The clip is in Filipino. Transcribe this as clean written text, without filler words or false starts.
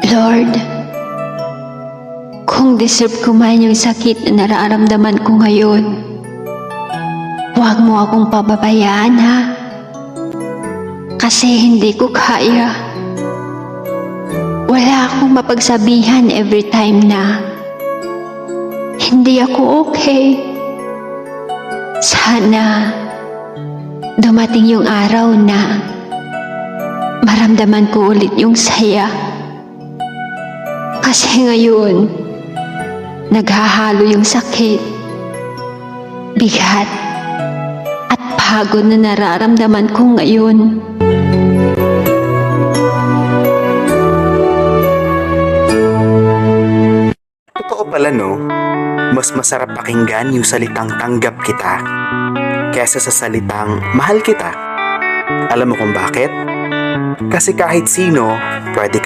Lord, kung deserve ko man yung sakit na nararamdaman ko ngayon, huwag mo akong pababayaan, ha? Kasi hindi ko kaya. Wala akong mapagsabihan every time na hindi ako okay. Sana dumating yung araw na maramdaman ko ulit yung saya. Kasi ngayon, naghahalo yung sakit, bigat, at pagod na nararamdaman ko ngayon. Totoo pala no, mas masarap pakinggan yung salitang tanggap kita kaysa sa salitang mahal kita. Alam mo kung bakit? Kasi kahit sino, pwede